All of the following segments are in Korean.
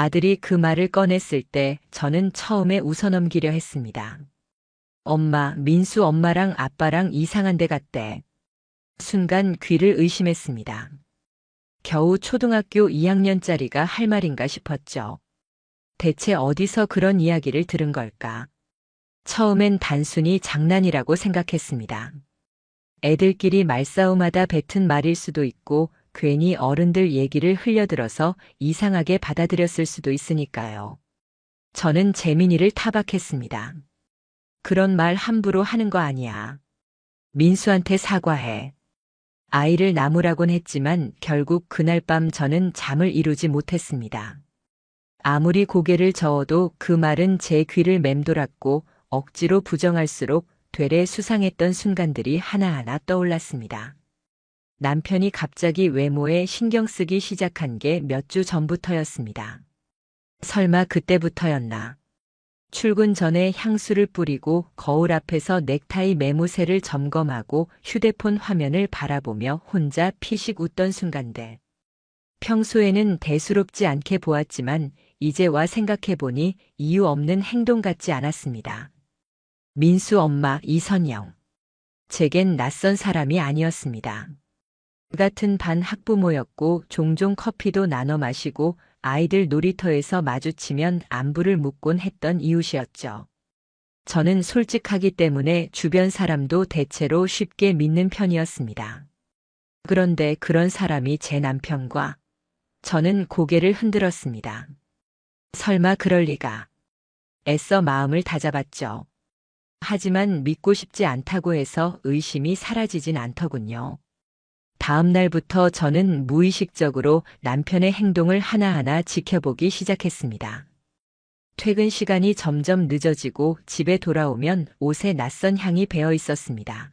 아들이 그 말을 꺼냈을 때 저는 처음에 웃어넘기려 했습니다. 엄마, 민수 엄마랑 아빠랑 이상한 데 갔대. 순간 귀를 의심했습니다. 겨우 초등학교 2학년짜리가 할 말인가 싶었죠. 대체 어디서 그런 이야기를 들은 걸까? 처음엔 단순히 장난이라고 생각했습니다. 애들끼리 말싸움하다 뱉은 말일 수도 있고 괜히 어른들 얘기를 흘려들어서 이상하게 받아들였을 수도 있으니까요. 저는 재민이를 타박했습니다. 그런 말 함부로 하는 거 아니야. 민수한테 사과해. 아이를 나무라곤 했지만 결국 그날 밤 저는 잠을 이루지 못했습니다. 아무리 고개를 저어도 그 말은 제 귀를 맴돌았고 억지로 부정할수록 되레 수상했던 순간들이 하나하나 떠올랐습니다. 남편이 갑자기 외모에 신경 쓰기 시작한 게 몇 주 전부터였습니다. 설마 그때부터였나? 출근 전에 향수를 뿌리고 거울 앞에서 넥타이 매무새를 점검하고 휴대폰 화면을 바라보며 혼자 피식 웃던 순간들. 평소에는 대수롭지 않게 보았지만 이제 와 생각해보니 이유 없는 행동 같지 않았습니다. 민수 엄마 이선영. 제겐 낯선 사람이 아니었습니다. 같은 반 학부모였고 종종 커피도 나눠 마시고 아이들 놀이터에서 마주치면 안부를 묻곤 했던 이웃이었죠. 저는 솔직하기 때문에 주변 사람도 대체로 쉽게 믿는 편이었습니다. 그런데 그런 사람이 제 남편과 저는 고개를 흔들었습니다. 설마 그럴 리가. 애써 마음을 다잡았죠. 하지만 믿고 싶지 않다고 해서 의심이 사라지진 않더군요. 다음 날부터 저는 무의식적으로 남편의 행동을 하나하나 지켜보기 시작했습니다. 퇴근 시간이 점점 늦어지고 집에 돌아오면 옷에 낯선 향이 배어 있었습니다.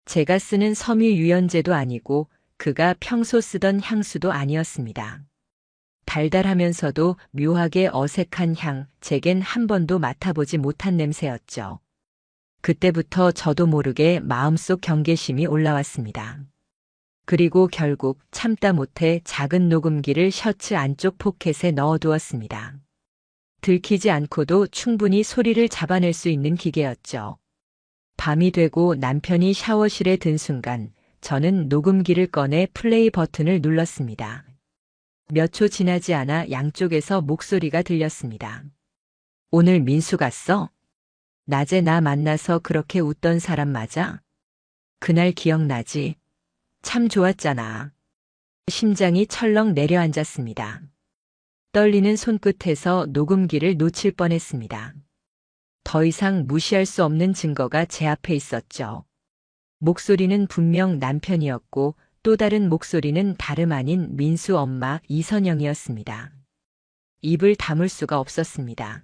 제가 쓰는 섬유 유연제도 아니고 그가 평소 쓰던 향수도 아니었습니다. 달달하면서도 묘하게 어색한 향, 제겐 한 번도 맡아보지 못한 냄새였죠. 그때부터 저도 모르게 마음속 경계심이 올라왔습니다. 그리고 결국 참다 못해 작은 녹음기를 셔츠 안쪽 포켓에 넣어두었습니다. 들키지 않고도 충분히 소리를 잡아낼 수 있는 기계였죠. 밤이 되고 남편이 샤워실에 든 순간 저는 녹음기를 꺼내 플레이 버튼을 눌렀습니다. 몇 초 지나지 않아 양쪽에서 목소리가 들렸습니다. 오늘 민수 갔어? 낮에 나 만나서 그렇게 웃던 사람 맞아? 그날 기억나지? 참 좋았잖아. 심장이 철렁 내려앉았습니다. 떨리는 손끝에서 녹음기를 놓칠 뻔했습니다. 더 이상 무시할 수 없는 증거가 제 앞에 있었죠. 목소리는 분명 남편이었고 또 다른 목소리는 다름 아닌 민수 엄마 이선영이었습니다. 입을 다물 수가 없었습니다.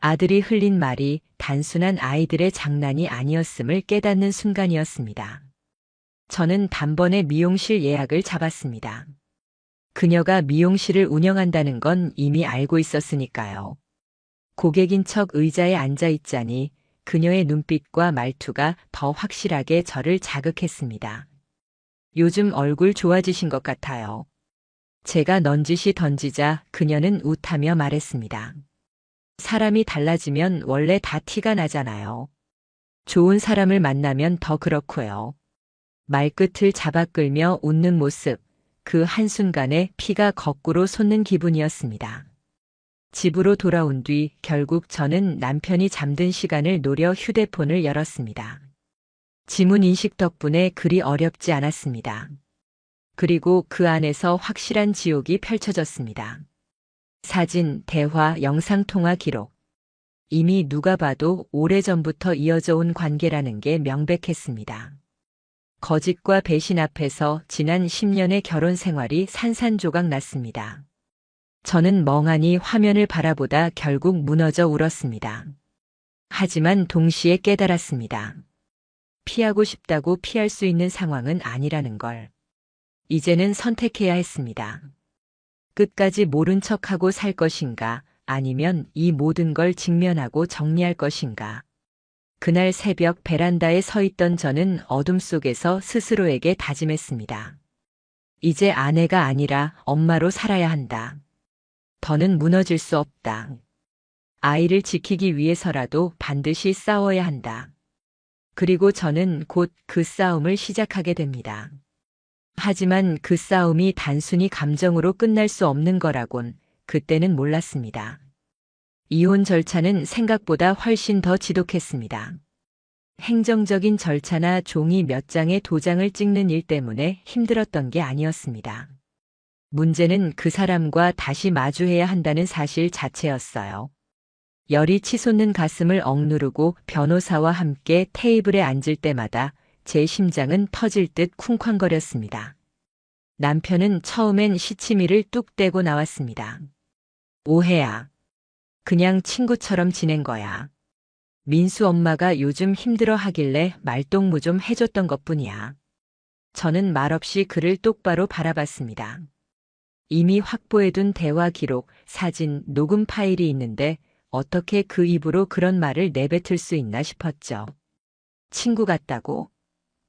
아들이 흘린 말이 단순한 아이들의 장난이 아니었음을 깨닫는 순간이었습니다. 저는 단번에 미용실 예약을 잡았습니다. 그녀가 미용실을 운영한다는 건 이미 알고 있었으니까요. 고객인 척 의자에 앉아 있자니 그녀의 눈빛과 말투가 더 확실하게 저를 자극했습니다. 요즘 얼굴 좋아지신 것 같아요. 제가 넌지시 던지자 그녀는 웃하며 말했습니다. 사람이 달라지면 원래 다 티가 나잖아요. 좋은 사람을 만나면 더 그렇고요. 말끝을 잡아 끌며 웃는 모습, 그 한순간에 피가 거꾸로 솟는 기분이었습니다. 집으로 돌아온 뒤 결국 저는 남편이 잠든 시간을 노려 휴대폰을 열었습니다. 지문 인식 덕분에 그리 어렵지 않았습니다. 그리고 그 안에서 확실한 지옥이 펼쳐졌습니다. 사진, 대화, 영상통화 기록. 이미 누가 봐도 오래전부터 이어져 온 관계라는 게 명백했습니다. 거짓과 배신 앞에서 지난 10년의 결혼 생활이 산산조각 났습니다. 저는 멍하니 화면을 바라보다 결국 무너져 울었습니다. 하지만 동시에 깨달았습니다. 피하고 싶다고 피할 수 있는 상황은 아니라는 걸. 이제는 선택해야 했습니다. 끝까지 모른 척하고 살 것인가, 아니면 이 모든 걸 직면하고 정리할 것인가. 그날 새벽 베란다에 서 있던 저는 어둠 속에서 스스로에게 다짐했습니다. 이제 아내가 아니라 엄마로 살아야 한다. 더는 무너질 수 없다. 아이를 지키기 위해서라도 반드시 싸워야 한다. 그리고 저는 곧 그 싸움을 시작하게 됩니다. 하지만 그 싸움이 단순히 감정으로 끝날 수 없는 거라곤 그때는 몰랐습니다. 이혼 절차는 생각보다 훨씬 더 지독했습니다. 행정적인 절차나 종이 몇 장의 도장을 찍는 일 때문에 힘들었던 게 아니었습니다. 문제는 그 사람과 다시 마주해야 한다는 사실 자체였어요. 열이 치솟는 가슴을 억누르고 변호사와 함께 테이블에 앉을 때마다 제 심장은 터질 듯 쿵쾅거렸습니다. 남편은 처음엔 시치미를 뚝 떼고 나왔습니다. 오해야. 그냥 친구처럼 지낸 거야. 민수 엄마가 요즘 힘들어 하길래 말동무 좀 해줬던 것뿐이야. 저는 말없이 그를 똑바로 바라봤습니다. 이미 확보해둔 대화 기록, 사진, 녹음 파일이 있는데 어떻게 그 입으로 그런 말을 내뱉을 수 있나 싶었죠. 친구 같다고?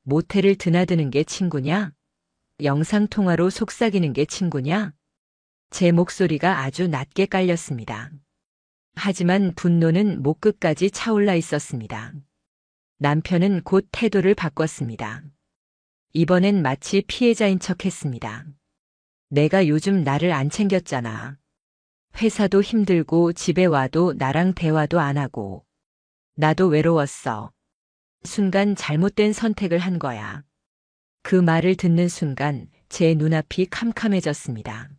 모텔을 드나드는 게 친구냐? 영상통화로 속삭이는 게 친구냐? 제 목소리가 아주 낮게 깔렸습니다. 하지만 분노는 목 끝까지 차올라 있었습니다. 남편은 곧 태도를 바꿨습니다. 이번엔 마치 피해자인 척했습니다. 내가 요즘 나를 안 챙겼잖아. 회사도 힘들고 집에 와도 나랑 대화도 안 하고. 나도 외로웠어. 순간 잘못된 선택을 한 거야. 그 말을 듣는 순간 제 눈앞이 캄캄해졌습니다.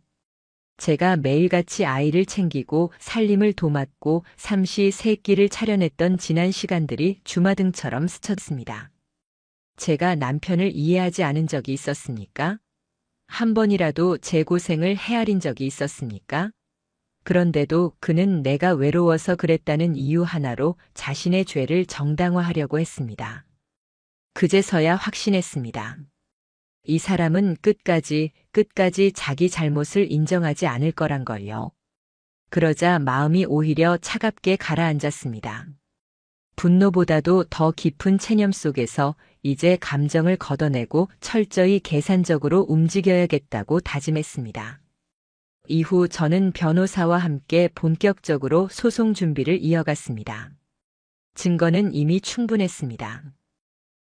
제가 매일같이 아이를 챙기고 살림을 도맡고 삼시세끼를 차려냈던 지난 시간들이 주마등처럼 스쳤습니다. 제가 남편을 이해하지 않은 적이 있었습니까? 한 번이라도 제 고생을 헤아린 적이 있었습니까? 그런데도 그는 내가 외로워서 그랬다는 이유 하나로 자신의 죄를 정당화하려고 했습니다. 그제서야 확신했습니다. 이 사람은 끝까지 자기 잘못을 인정하지 않을 거란 걸요. 그러자 마음이 오히려 차갑게 가라앉았습니다. 분노보다도 더 깊은 체념 속에서 이제 감정을 걷어내고 철저히 계산적으로 움직여야겠다고 다짐했습니다. 이후 저는 변호사와 함께 본격적으로 소송 준비를 이어갔습니다. 증거는 이미 충분했습니다.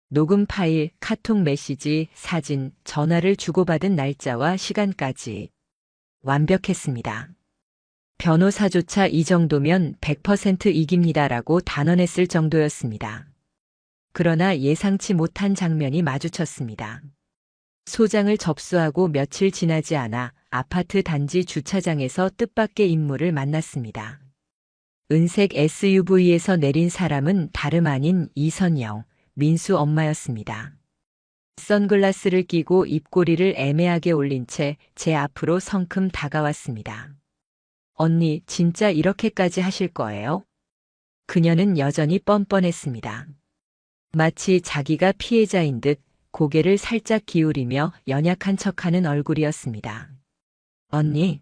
녹음 파일, 카톡 메시지, 사진, 전화를 주고받은 날짜와 시간까지 완벽했습니다. 변호사조차 이 정도면 100% 이깁니다라고 단언했을 정도였습니다. 그러나 예상치 못한 장면이 마주쳤습니다. 소장을 접수하고 며칠 지나지 않아 아파트 단지 주차장에서 뜻밖의 인물을 만났습니다. 은색 SUV에서 내린 사람은 다름 아닌 이선영, 민수 엄마였습니다. 선글라스를 끼고 입꼬리를 애매하게 올린 채 제 앞으로 성큼 다가왔습니다. 언니, 진짜 이렇게까지 하실 거예요? 그녀는 여전히 뻔뻔했습니다. 마치 자기가 피해자인 듯 고개를 살짝 기울이며 연약한 척하는 얼굴이었습니다. 언니,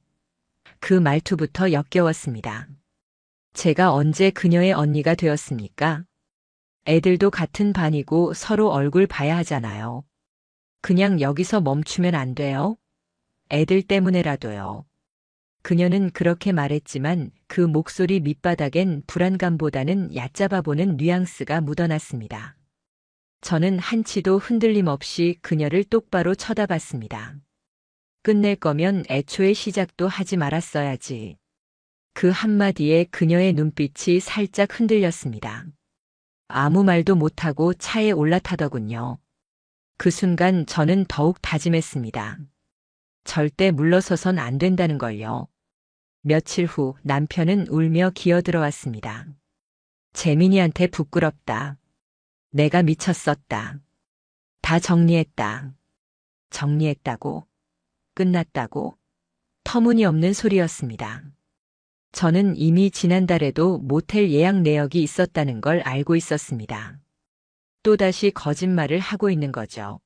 그 말투부터 역겨웠습니다. 제가 언제 그녀의 언니가 되었습니까? 애들도 같은 반이고 서로 얼굴 봐야 하잖아요. 그냥 여기서 멈추면 안 돼요? 애들 때문에라도요. 그녀는 그렇게 말했지만 그 목소리 밑바닥엔 불안감보다는 얕잡아 보는 뉘앙스가 묻어났습니다. 저는 한치도 흔들림 없이 그녀를 똑바로 쳐다봤습니다. 끝낼 거면 애초에 시작도 하지 말았어야지. 그 한마디에 그녀의 눈빛이 살짝 흔들렸습니다. 아무 말도 못하고 차에 올라타더군요. 그 순간 저는 더욱 다짐했습니다. 절대 물러서선 안 된다는 걸요. 며칠 후 남편은 울며 기어들어왔습니다. 재민이한테 부끄럽다. 내가 미쳤었다. 다 정리했다. 정리했다고? 끝났다고? 터무니없는 소리였습니다. 저는 이미 지난달에도 모텔 예약 내역이 있었다는 걸 알고 있었습니다. 또다시 거짓말을 하고 있는 거죠.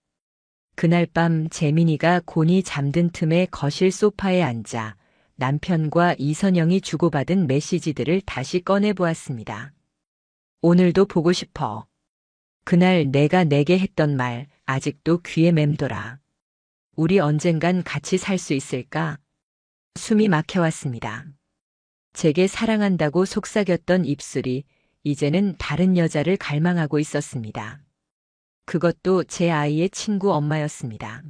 그날 밤 재민이가 곤히 잠든 틈에 거실 소파에 앉아 남편과 이선영이 주고받은 메시지들을 다시 꺼내보았습니다. 오늘도 보고 싶어. 그날 내가 내게 했던 말 아직도 귀에 맴돌아. 우리 언젠간 같이 살 수 있을까? 숨이 막혀왔습니다. 제게 사랑한다고 속삭였던 입술이 이제는 다른 여자를 갈망하고 있었습니다. 그것도 제 아이의 친구 엄마였습니다.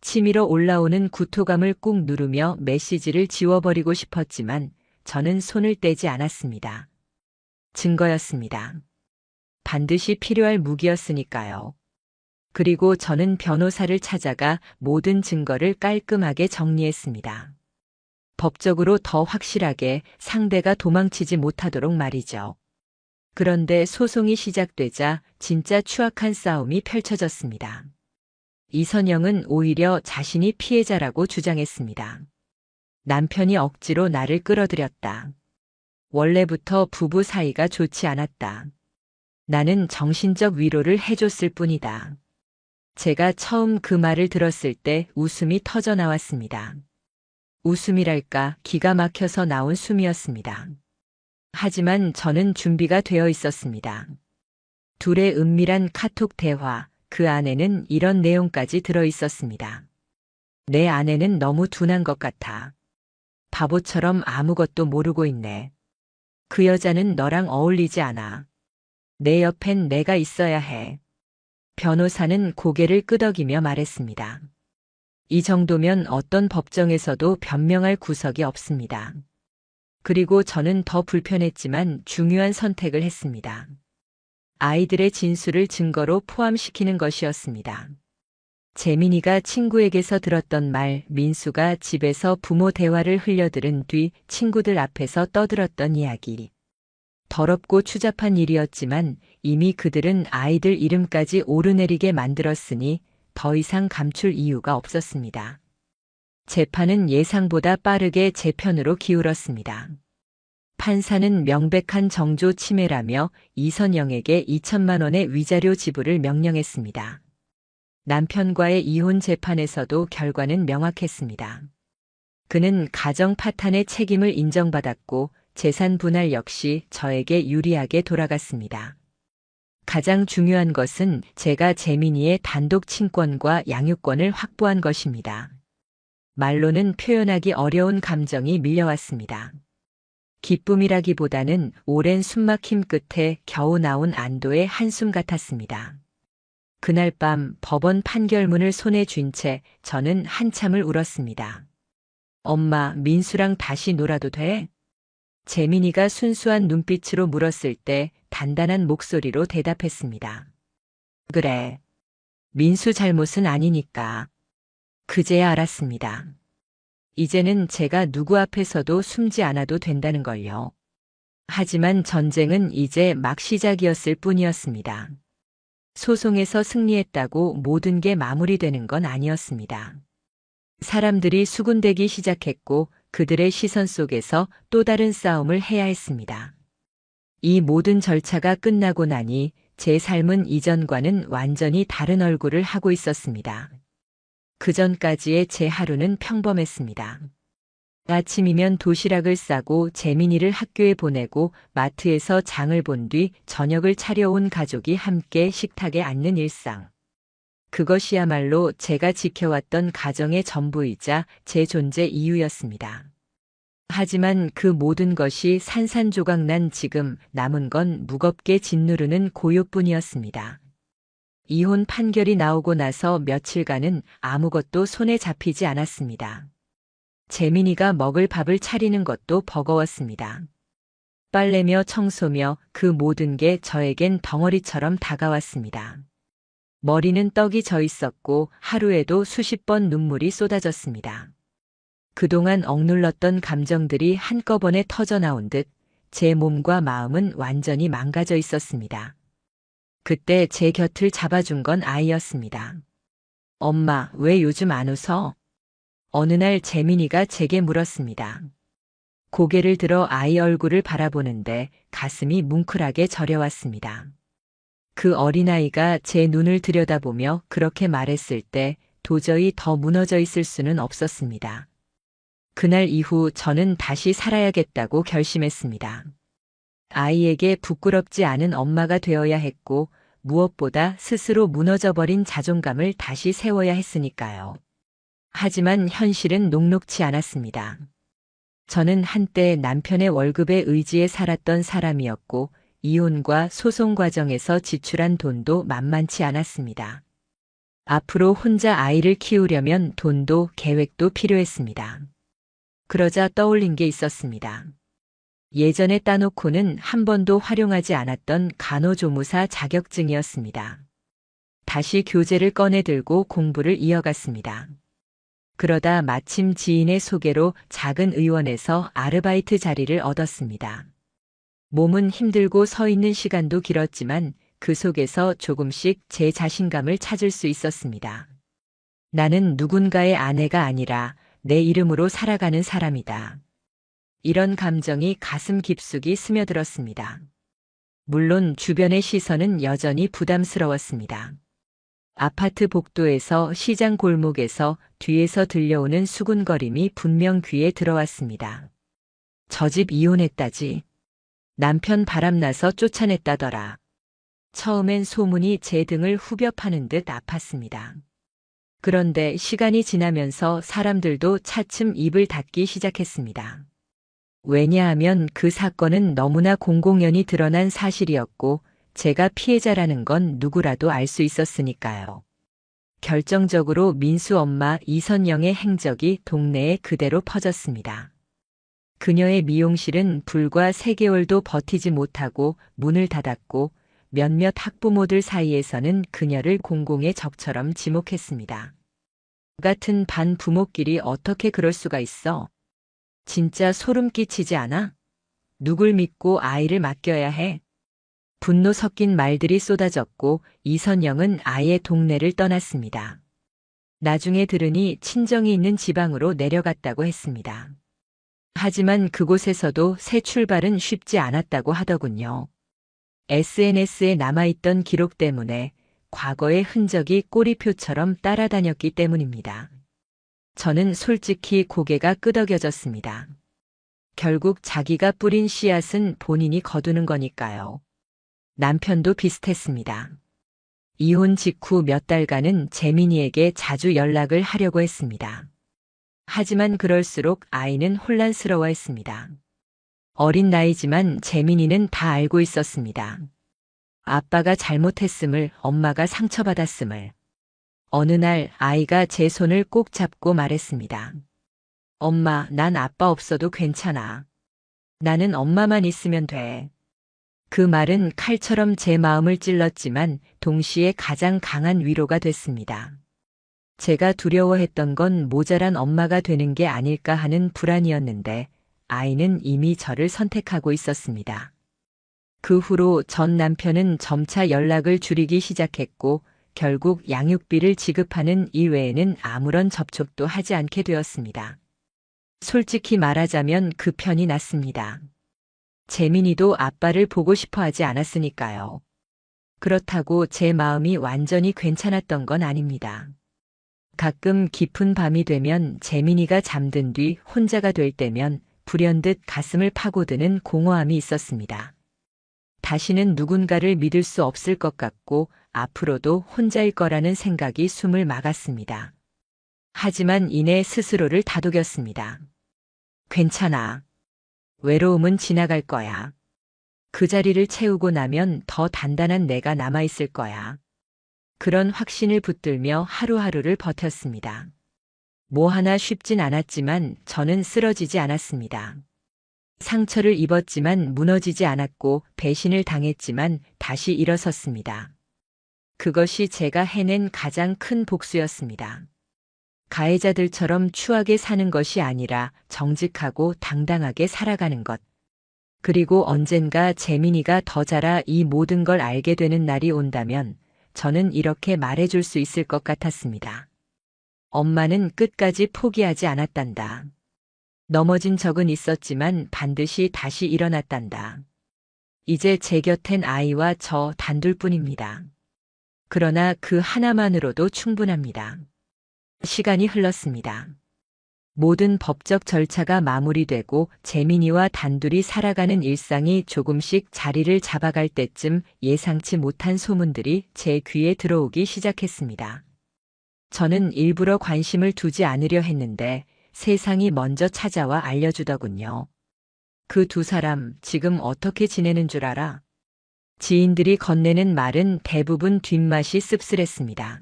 치밀어 올라오는 구토감을 꾹 누르며 메시지를 지워버리고 싶었지만 저는 손을 떼지 않았습니다. 증거였습니다. 반드시 필요할 무기였으니까요. 그리고 저는 변호사를 찾아가 모든 증거를 깔끔하게 정리했습니다. 법적으로 더 확실하게 상대가 도망치지 못하도록 말이죠. 그런데 소송이 시작되자 진짜 추악한 싸움이 펼쳐졌습니다. 이선영은 오히려 자신이 피해자라고 주장했습니다. 남편이 억지로 나를 끌어들였다. 원래부터 부부 사이가 좋지 않았다. 나는 정신적 위로를 해줬을 뿐이다. 제가 처음 그 말을 들었을 때 웃음이 터져 나왔습니다. 웃음이랄까 기가 막혀서 나온 숨이었습니다. 하지만 저는 준비가 되어 있었습니다. 둘의 은밀한 카톡 대화, 그 안에는 이런 내용까지 들어 있었습니다. 내 아내는 너무 둔한 것 같아. 바보처럼 아무것도 모르고 있네. 그 여자는 너랑 어울리지 않아. 내 옆엔 내가 있어야 해. 변호사는 고개를 끄덕이며 말했습니다. 이 정도면 어떤 법정에서도 변명할 구석이 없습니다. 그리고 저는 더 불편했지만 중요한 선택을 했습니다. 아이들의 진술을 증거로 포함시키는 것이었습니다. 재민이가 친구에게서 들었던 말, 민수가 집에서 부모 대화를 흘려들은 뒤 친구들 앞에서 떠들었던 이야기. 더럽고 추잡한 일이었지만 이미 그들은 아이들 이름까지 오르내리게 만들었으니 더 이상 감출 이유가 없었습니다. 재판은 예상보다 빠르게 제 편으로 기울었습니다. 판사는 명백한 정조 침해라며 이선영에게 2천만 원의 위자료 지불을 명령했습니다. 남편과의 이혼 재판에서도 결과는 명확했습니다. 그는 가정 파탄의 책임을 인정받았고 재산 분할 역시 저에게 유리하게 돌아갔습니다. 가장 중요한 것은 제가 재민이의 단독 친권과 양육권을 확보한 것입니다. 말로는 표현하기 어려운 감정이 밀려왔습니다. 기쁨이라기보다는 오랜 숨막힘 끝에 겨우 나온 안도의 한숨 같았습니다. 그날 밤 법원 판결문을 손에 쥔 채 저는 한참을 울었습니다. 엄마, 민수랑 다시 놀아도 돼? 재민이가 순수한 눈빛으로 물었을 때 단단한 목소리로 대답했습니다. 그래. 민수 잘못은 아니니까. 그제야 알았습니다. 이제는 제가 누구 앞에서도 숨지 않아도 된다는 걸요. 하지만 전쟁은 이제 막 시작이었을 뿐이었습니다. 소송에서 승리했다고 모든 게 마무리되는 건 아니었습니다. 사람들이 수군대기 시작했고 그들의 시선 속에서 또 다른 싸움을 해야 했습니다. 이 모든 절차가 끝나고 나니 제 삶은 이전과는 완전히 다른 얼굴을 하고 있었습니다. 그 전까지의 제 하루는 평범했습니다. 아침이면 도시락을 싸고 재민이를 학교에 보내고 마트에서 장을 본 뒤 저녁을 차려온 가족이 함께 식탁에 앉는 일상. 그것이야말로 제가 지켜왔던 가정의 전부이자 제 존재 이유였습니다. 하지만 그 모든 것이 산산조각난 지금 남은 건 무겁게 짓누르는 고요뿐이었습니다. 이혼 판결이 나오고 나서 며칠간은 아무것도 손에 잡히지 않았습니다. 재민이가 먹을 밥을 차리는 것도 버거웠습니다. 빨래며 청소며 그 모든 게 저에겐 덩어리처럼 다가왔습니다. 머리는 떡이 져 있었고 하루에도 수십 번 눈물이 쏟아졌습니다. 그동안 억눌렀던 감정들이 한꺼번에 터져나온 듯 제 몸과 마음은 완전히 망가져 있었습니다. 그때 제 곁을 잡아준 건 아이였습니다. 엄마, 왜 요즘 안 웃어? 어느 날 재민이가 제게 물었습니다. 고개를 들어 아이 얼굴을 바라보는데 가슴이 뭉클하게 저려왔습니다. 그 어린아이가 제 눈을 들여다보며 그렇게 말했을 때 도저히 더 무너져 있을 수는 없었습니다. 그날 이후 저는 다시 살아야겠다고 결심했습니다. 아이에게 부끄럽지 않은 엄마가 되어야 했고 무엇보다 스스로 무너져버린 자존감을 다시 세워야 했으니까요. 하지만 현실은 녹록지 않았습니다. 저는 한때 남편의 월급에 의지해 살았던 사람이었고, 이혼과 소송 과정에서 지출한 돈도 만만치 않았습니다. 앞으로 혼자 아이를 키우려면 돈도 계획도 필요했습니다. 그러자 떠올린 게 있었습니다. 예전에 따놓고는 한 번도 활용하지 않았던 간호조무사 자격증이었습니다. 다시 교재를 꺼내 들고 공부를 이어갔습니다. 그러다 마침 지인의 소개로 작은 의원에서 아르바이트 자리를 얻었습니다. 몸은 힘들고 서 있는 시간도 길었지만 그 속에서 조금씩 제 자신감을 찾을 수 있었습니다. 나는 누군가의 아내가 아니라 내 이름으로 살아가는 사람이다. 이런 감정이 가슴 깊숙이 스며들었습니다. 물론 주변의 시선은 여전히 부담스러웠습니다. 아파트 복도에서 시장 골목에서 뒤에서 들려오는 수군거림이 분명 귀에 들어왔습니다. 저 집 이혼했다지. 남편 바람나서 쫓아냈다더라. 처음엔 소문이 제 등을 후벼 파는 듯 아팠습니다. 그런데 시간이 지나면서 사람들도 차츰 입을 닫기 시작했습니다. 왜냐하면 그 사건은 너무나 공공연히 드러난 사실이었고 제가 피해자라는 건 누구라도 알 수 있었으니까요. 결정적으로 민수 엄마 이선영의 행적이 동네에 그대로 퍼졌습니다. 그녀의 미용실은 불과 3개월도 버티지 못하고 문을 닫았고 몇몇 학부모들 사이에서는 그녀를 공공의 적처럼 지목했습니다. 같은 반부모끼리 어떻게 그럴 수가 있어? 진짜 소름 끼치지 않아? 누굴 믿고 아이를 맡겨야 해? 분노 섞인 말들이 쏟아졌고 이선영은 아예 동네를 떠났습니다. 나중에 들으니 친정이 있는 지방으로 내려갔다고 했습니다. 하지만 그곳에서도 새 출발은 쉽지 않았다고 하더군요. SNS에 남아있던 기록 때문에 과거의 흔적이 꼬리표처럼 따라다녔기 때문입니다. 저는 솔직히 고개가 끄덕여졌습니다. 결국 자기가 뿌린 씨앗은 본인이 거두는 거니까요. 남편도 비슷했습니다. 이혼 직후 몇 달간은 재민이에게 자주 연락을 하려고 했습니다. 하지만 그럴수록 아이는 혼란스러워했습니다. 어린 나이지만 재민이는 다 알고 있었습니다. 아빠가 잘못했음을, 엄마가 상처받았음을. 어느 날 아이가 제 손을 꼭 잡고 말했습니다. 엄마, 난 아빠 없어도 괜찮아. 나는 엄마만 있으면 돼. 그 말은 칼처럼 제 마음을 찔렀지만 동시에 가장 강한 위로가 됐습니다. 제가 두려워했던 건 모자란 엄마가 되는 게 아닐까 하는 불안이었는데 아이는 이미 저를 선택하고 있었습니다. 그 후로 전 남편은 점차 연락을 줄이기 시작했고 결국 양육비를 지급하는 이외에는 아무런 접촉도 하지 않게 되었습니다. 솔직히 말하자면 그 편이 낫습니다. 재민이도 아빠를 보고 싶어 하지 않았으니까요. 그렇다고 제 마음이 완전히 괜찮았던 건 아닙니다. 가끔 깊은 밤이 되면 재민이가 잠든 뒤 혼자가 될 때면 불현듯 가슴을 파고드는 공허함이 있었습니다. 다시는 누군가를 믿을 수 없을 것 같고 앞으로도 혼자일 거라는 생각이 숨을 막았습니다. 하지만 이내 스스로를 다독였습니다. 괜찮아. 외로움은 지나갈 거야. 그 자리를 채우고 나면 더 단단한 내가 남아있을 거야. 그런 확신을 붙들며 하루하루를 버텼습니다. 뭐 하나 쉽진 않았지만 저는 쓰러지지 않았습니다. 상처를 입었지만 무너지지 않았고 배신을 당했지만 다시 일어섰습니다. 그것이 제가 해낸 가장 큰 복수였습니다. 가해자들처럼 추하게 사는 것이 아니라 정직하고 당당하게 살아가는 것. 그리고 언젠가 재민이가 더 자라 이 모든 걸 알게 되는 날이 온다면 저는 이렇게 말해줄 수 있을 것 같았습니다. 엄마는 끝까지 포기하지 않았단다. 넘어진 적은 있었지만 반드시 다시 일어났단다. 이제 제 곁엔 아이와 저 단둘뿐입니다. 그러나 그 하나만으로도 충분합니다. 시간이 흘렀습니다. 모든 법적 절차가 마무리되고 재민이와 단둘이 살아가는 일상이 조금씩 자리를 잡아갈 때쯤 예상치 못한 소문들이 제 귀에 들어오기 시작했습니다. 저는 일부러 관심을 두지 않으려 했는데 세상이 먼저 찾아와 알려주더군요. 그 두 사람 지금 어떻게 지내는 줄 알아? 지인들이 건네는 말은 대부분 뒷맛이 씁쓸했습니다.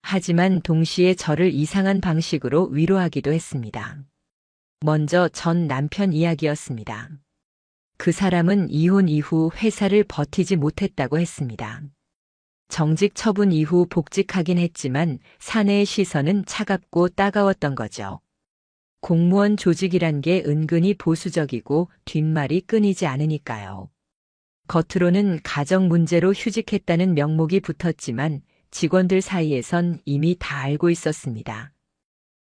하지만 동시에 저를 이상한 방식으로 위로하기도 했습니다. 먼저 전 남편 이야기였습니다. 그 사람은 이혼 이후 회사를 버티지 못했다고 했습니다. 정직 처분 이후 복직하긴 했지만 사내의 시선은 차갑고 따가웠던 거죠. 공무원 조직이란 게 은근히 보수적이고 뒷말이 끊이지 않으니까요. 겉으로는 가정 문제로 휴직했다는 명목이 붙었지만 직원들 사이에선 이미 다 알고 있었습니다.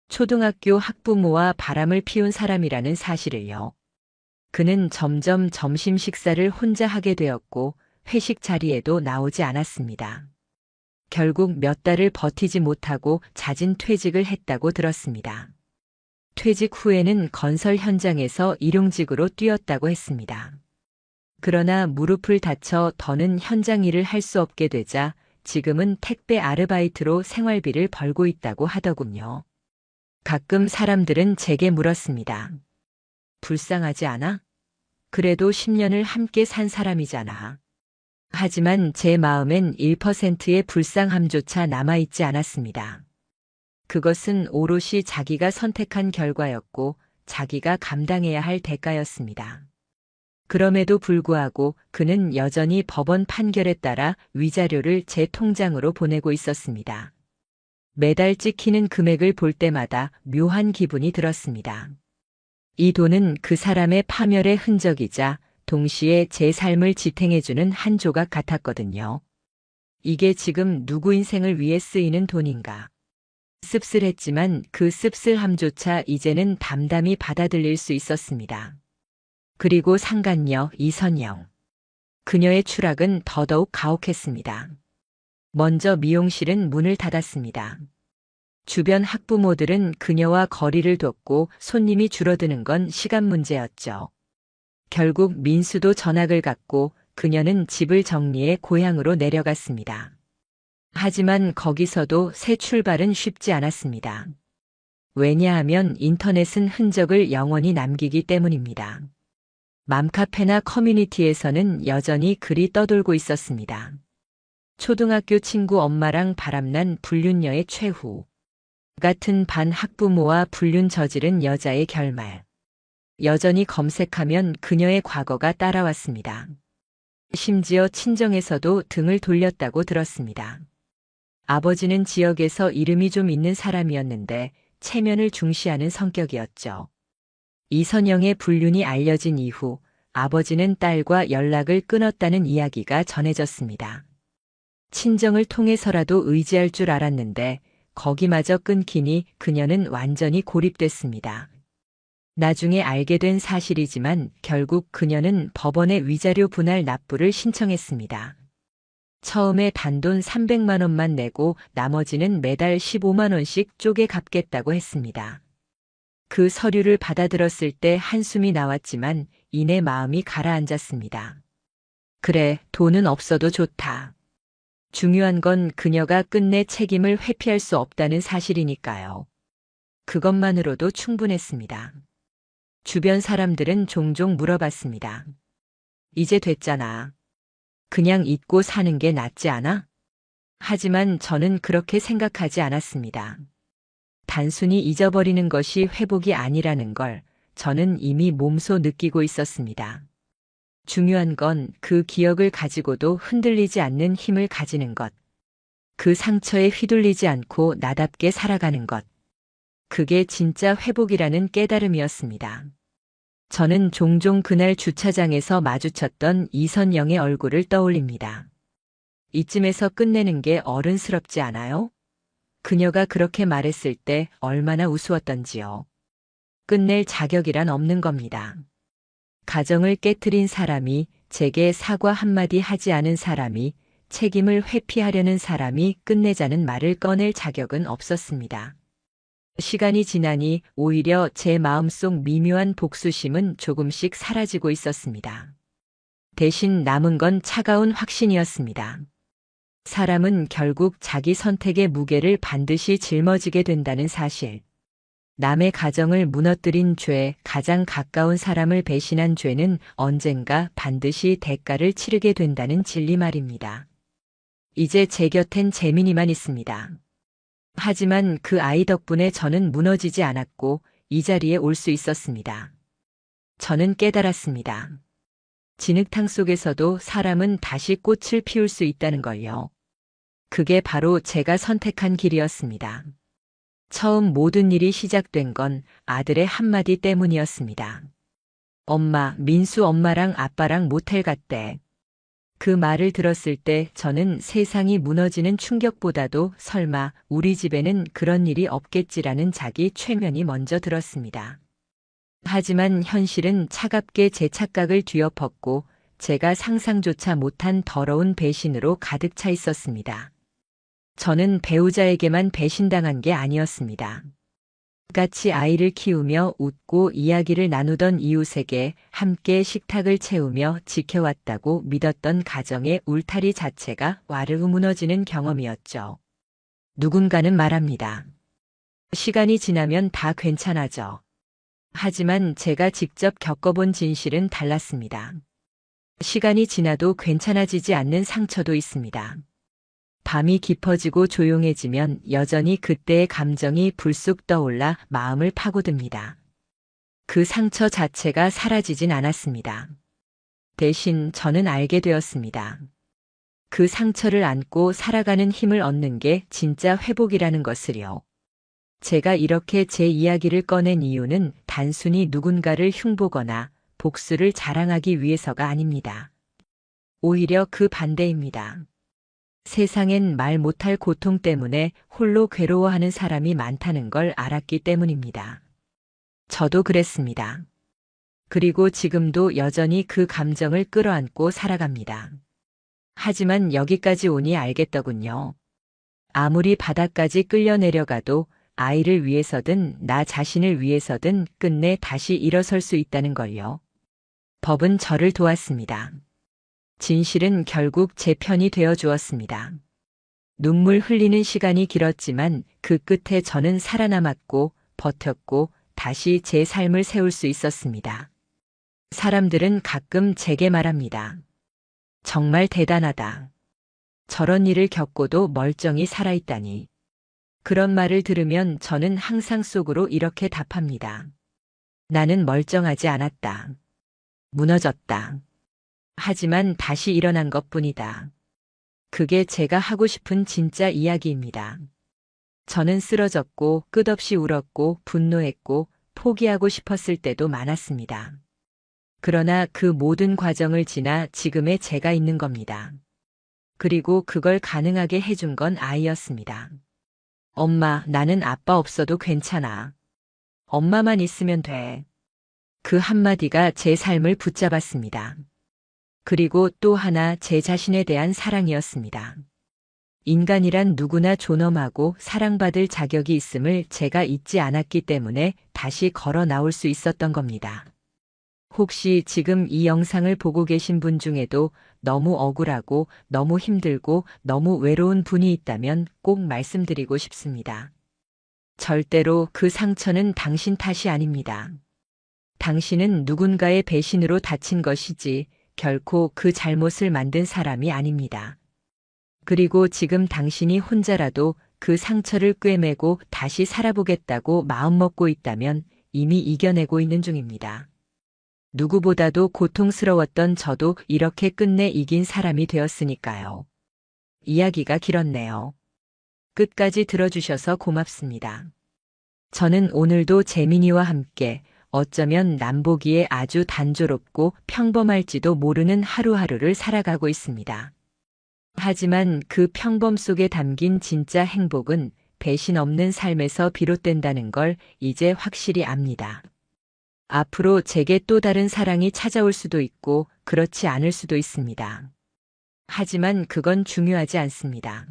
초등학교 학부모와 바람을 피운 사람이라는 사실을요. 그는 점점 점심 식사를 혼자 하게 되었고 회식 자리에도 나오지 않았습니다. 결국 몇 달을 버티지 못하고 잦은 퇴직을 했다고 들었습니다. 퇴직 후에는 건설 현장에서 일용직으로 뛰었다고 했습니다. 그러나 무릎을 다쳐 더는 현장 일을 할 수 없게 되자 지금은 택배 아르바이트로 생활비를 벌고 있다고 하더군요. 가끔 사람들은 제게 물었습니다. 불쌍하지 않아? 그래도 10년을 함께 산 사람이잖아. 하지만 제 마음엔 1%의 불쌍함조차 남아있지 않았습니다. 그것은 오롯이 자기가 선택한 결과였고 자기가 감당해야 할 대가였습니다. 그럼에도 불구하고 그는 여전히 법원 판결에 따라 위자료를 제 통장으로 보내고 있었습니다. 매달 찍히는 금액을 볼 때마다 묘한 기분이 들었습니다. 이 돈은 그 사람의 파멸의 흔적이자 동시에 제 삶을 지탱해주는 한 조각 같았거든요. 이게 지금 누구 인생을 위해 쓰이는 돈인가? 씁쓸했지만 그 씁쓸함조차 이제는 담담히 받아들일 수 있었습니다. 그리고 상간녀 이선영. 그녀의 추락은 더더욱 가혹했습니다. 먼저 미용실은 문을 닫았습니다. 주변 학부모들은 그녀와 거리를 뒀고 손님이 줄어드는 건 시간 문제였죠. 결국 민수도 전학을 갔고 그녀는 집을 정리해 고향으로 내려갔습니다. 하지만 거기서도 새 출발은 쉽지 않았습니다. 왜냐하면 인터넷은 흔적을 영원히 남기기 때문입니다. 맘카페나 커뮤니티에서는 여전히 글이 떠돌고 있었습니다. 초등학교 친구 엄마랑 바람난 불륜녀의 최후. 같은 반 학부모와 불륜 저지른 여자의 결말. 여전히 검색하면 그녀의 과거가 따라왔습니다. 심지어 친정에서도 등을 돌렸다고 들었습니다. 아버지는 지역에서 이름이 좀 있는 사람이었는데 체면을 중시하는 성격이었죠. 이선영의 불륜이 알려진 이후 아버지는 딸과 연락을 끊었다는 이야기가 전해졌습니다. 친정을 통해서라도 의지할 줄 알았는데 거기마저 끊기니 그녀는 완전히 고립됐습니다. 나중에 알게 된 사실이지만 결국 그녀는 법원에 위자료 분할 납부를 신청했습니다. 처음에 단돈 300만 원만 내고 나머지는 매달 15만 원씩 쪼개 갚겠다고 했습니다. 그 서류를 받아들었을 때 한숨이 나왔지만 이내 마음이 가라앉았습니다. 그래, 돈은 없어도 좋다. 중요한 건 그녀가 끝내 책임을 회피할 수 없다는 사실이니까요. 그것만으로도 충분했습니다. 주변 사람들은 종종 물어봤습니다. 이제 됐잖아. 그냥 잊고 사는 게 낫지 않아? 하지만 저는 그렇게 생각하지 않았습니다. 단순히 잊어버리는 것이 회복이 아니라는 걸 저는 이미 몸소 느끼고 있었습니다. 중요한 건 그 기억을 가지고도 흔들리지 않는 힘을 가지는 것. 그 상처에 휘둘리지 않고 나답게 살아가는 것. 그게 진짜 회복이라는 깨달음이었습니다. 저는 종종 그날 주차장에서 마주쳤던 이선영의 얼굴을 떠올립니다. 이쯤에서 끝내는 게 어른스럽지 않아요? 그녀가 그렇게 말했을 때 얼마나 우스웠던지요. 끝낼 자격이란 없는 겁니다. 가정을 깨트린 사람이, 제게 사과 한마디 하지 않은 사람이, 책임을 회피하려는 사람이 끝내자는 말을 꺼낼 자격은 없었습니다. 시간이 지나니 오히려 제 마음속 미묘한 복수심은 조금씩 사라지고 있었습니다. 대신 남은 건 차가운 확신이었습니다. 사람은 결국 자기 선택의 무게를 반드시 짊어지게 된다는 사실. 남의 가정을 무너뜨린 죄, 가장 가까운 사람을 배신한 죄는 언젠가 반드시 대가를 치르게 된다는 진리 말입니다. 이제 제 곁엔 재민이만 있습니다. 하지만 그 아이 덕분에 저는 무너지지 않았고 이 자리에 올 수 있었습니다. 저는 깨달았습니다. 진흙탕 속에서도 사람은 다시 꽃을 피울 수 있다는 걸요. 그게 바로 제가 선택한 길이었습니다. 처음 모든 일이 시작된 건 아들의 한마디 때문이었습니다. 엄마, 민수 엄마랑 아빠랑 모텔 갔대. 그 말을 들었을 때 저는 세상이 무너지는 충격보다도 설마 우리 집에는 그런 일이 없겠지라는 자기 최면이 먼저 들었습니다. 하지만 현실은 차갑게 제 착각을 뒤엎었고 제가 상상조차 못한 더러운 배신으로 가득 차 있었습니다. 저는 배우자에게만 배신당한 게 아니었습니다. 같이 아이를 키우며 웃고 이야기를 나누던 이웃에게 함께 식탁을 채우며 지켜왔다고 믿었던 가정의 울타리 자체가 와르르 무너지는 경험이었죠. 누군가는 말합니다. 시간이 지나면 다 괜찮아져. 하지만 제가 직접 겪어본 진실은 달랐습니다. 시간이 지나도 괜찮아지지 않는 상처도 있습니다. 밤이 깊어지고 조용해지면 여전히 그때의 감정이 불쑥 떠올라 마음을 파고듭니다. 그 상처 자체가 사라지진 않았습니다. 대신 저는 알게 되었습니다. 그 상처를 안고 살아가는 힘을 얻는 게 진짜 회복이라는 것을요. 제가 이렇게 제 이야기를 꺼낸 이유는 단순히 누군가를 흉보거나 복수를 자랑하기 위해서가 아닙니다. 오히려 그 반대입니다. 세상엔 말 못할 고통 때문에 홀로 괴로워하는 사람이 많다는 걸 알았기 때문입니다. 저도 그랬습니다. 그리고 지금도 여전히 그 감정을 끌어안고 살아갑니다. 하지만 여기까지 오니 알겠더군요. 아무리 바닥까지 끌려 내려가도 아이를 위해서든 나 자신을 위해서든 끝내 다시 일어설 수 있다는 걸요. 법은 저를 도왔습니다. 진실은 결국 제 편이 되어 주었습니다. 눈물 흘리는 시간이 길었지만 그 끝에 저는 살아남았고 버텼고 다시 제 삶을 세울 수 있었습니다. 사람들은 가끔 제게 말합니다. 정말 대단하다. 저런 일을 겪고도 멀쩡히 살아있다니. 그런 말을 들으면 저는 항상 속으로 이렇게 답합니다. 나는 멀쩡하지 않았다. 무너졌다. 하지만 다시 일어난 것뿐이다. 그게 제가 하고 싶은 진짜 이야기입니다. 저는 쓰러졌고 끝없이 울었고 분노했고 포기하고 싶었을 때도 많았습니다. 그러나 그 모든 과정을 지나 지금의 제가 있는 겁니다. 그리고 그걸 가능하게 해준 건 아이였습니다. 엄마, 나는 아빠 없어도 괜찮아. 엄마만 있으면 돼. 그 한마디가 제 삶을 붙잡았습니다. 그리고 또 하나 제 자신에 대한 사랑이었습니다. 인간이란 누구나 존엄하고 사랑받을 자격이 있음을 제가 잊지 않았기 때문에 다시 걸어 나올 수 있었던 겁니다. 혹시 지금 이 영상을 보고 계신 분 중에도 너무 억울하고 너무 힘들고 너무 외로운 분이 있다면 꼭 말씀드리고 싶습니다. 절대로 그 상처는 당신 탓이 아닙니다. 당신은 누군가의 배신으로 다친 것이지 결코 그 잘못을 만든 사람이 아닙니다. 그리고 지금 당신이 혼자라도 그 상처를 꿰매고 다시 살아보겠다고 마음먹고 있다면 이미 이겨내고 있는 중입니다. 누구보다도 고통스러웠던 저도 이렇게 끝내 이긴 사람이 되었으니까요. 이야기가 길었네요. 끝까지 들어주셔서 고맙습니다. 저는 오늘도 재민이와 함께 어쩌면 남보기에 아주 단조롭고 평범할지도 모르는 하루하루를 살아가고 있습니다. 하지만 그 평범 속에 담긴 진짜 행복은 배신 없는 삶에서 비롯된다는 걸 이제 확실히 압니다. 앞으로 제게 또 다른 사랑이 찾아올 수도 있고 그렇지 않을 수도 있습니다. 하지만 그건 중요하지 않습니다.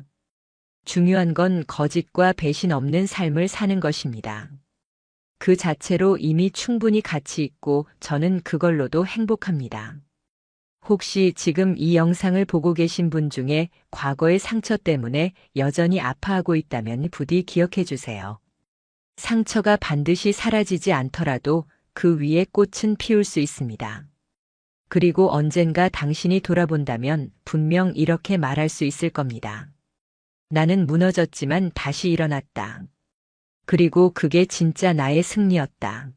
중요한 건 거짓과 배신 없는 삶을 사는 것입니다. 그 자체로 이미 충분히 가치 있고 저는 그걸로도 행복합니다. 혹시 지금 이 영상을 보고 계신 분 중에 과거의 상처 때문에 여전히 아파하고 있다면 부디 기억해 주세요. 상처가 반드시 사라지지 않더라도 그 위에 꽃은 피울 수 있습니다. 그리고 언젠가 당신이 돌아본다면 분명 이렇게 말할 수 있을 겁니다. 나는 무너졌지만 다시 일어났다. 그리고 그게 진짜 나의 승리였다.